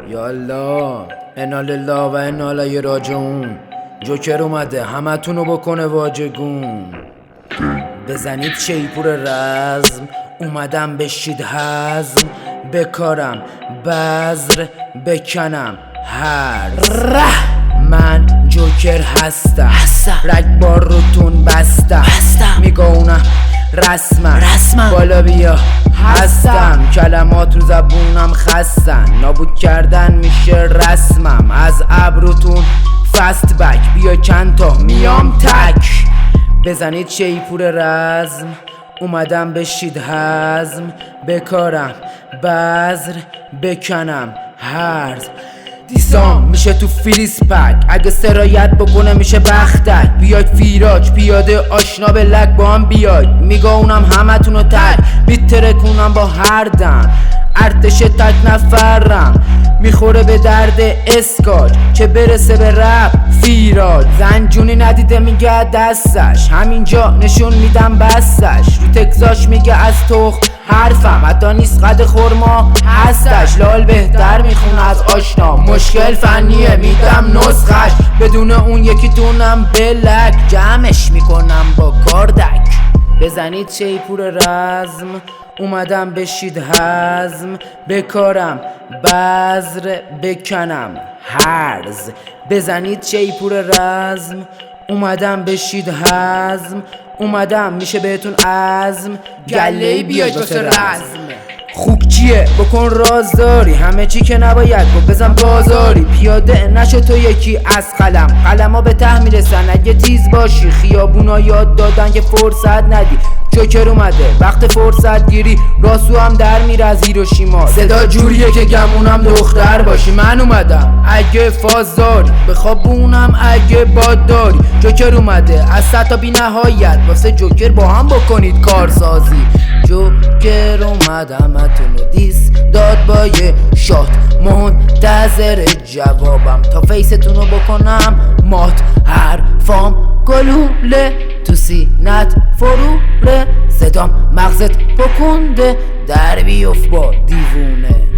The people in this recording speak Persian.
یالا انا لله و انا الیه راجعون. جوکر اومده همتونو بکنه واجگون. بزنید شیپور رزم، اومدم بشید هزم. بکارم بذر بکنم هرز. من جوکر هستم رگبار روتون بستم. میگونم رسمم بالا بیا هستم. کلمات رو زبونم خستن، نابود کردن میشه رسمم. از ابروتون فست بک بیا چند تا میام تک. بزنید شیپور رزم، اومدم بشید هزم. بکارم بذر بکنم هرز. دیسام میشه تو فریز پک، اگه سرایت بکنه میشه بختک. بیاید فیراج پیاده آشنا به لک با هم بیاید. میگونم همتونو تک بیتره کنم با هر دم. ارتش تک نفرم میخوره به درد اسکاج، چه برسه به رپ فیراج. زنجونی ندیده میگه دستش، همینجا نشون میدم بستش. رو تکزاش میگه از تخم حرفم، حتی نیست قد خورما هستش. لال بهتر میخونه از آشنا، مشکل فنیه میدم نسخش. بدون اون یکی تونم بلک، جمعش میکنم با کاردک. بزنید شیپور رزم، اومدم بشید هزم. بکارم بذر بکنم هرز. بزنید شیپور رزم، اومدم بشید هزم. اومدم میشه بهتون عزم، گله‌ای بیاید واسه رزم. خوک چیه بکن رازداری، همه چی که نباید بزن بازاری. پیاده نشو تو یکی از قلما به ته میرسن اگه تیز باشی. خیابونا یاد دادن که فرصت ندی، جوکر اومده وقت فرصت گیری. راسو هم در میره از هیروشیما، صدا جوریه که گمونم دختر باشی. من اومدم اگه فاز داری، بخوابونم اگه باد داری. جوکر اومده از سطح بی نهایت، واسه جوکر با هم بکنید کارسازی. جوکر اومدم اتونو دیس داد با یه شات، منتظر جوابم تا فیستونو بکنم مات. حرفام گلوله تو سینت فروره، صدام مغزت بکنده در بیفت با دیوونه.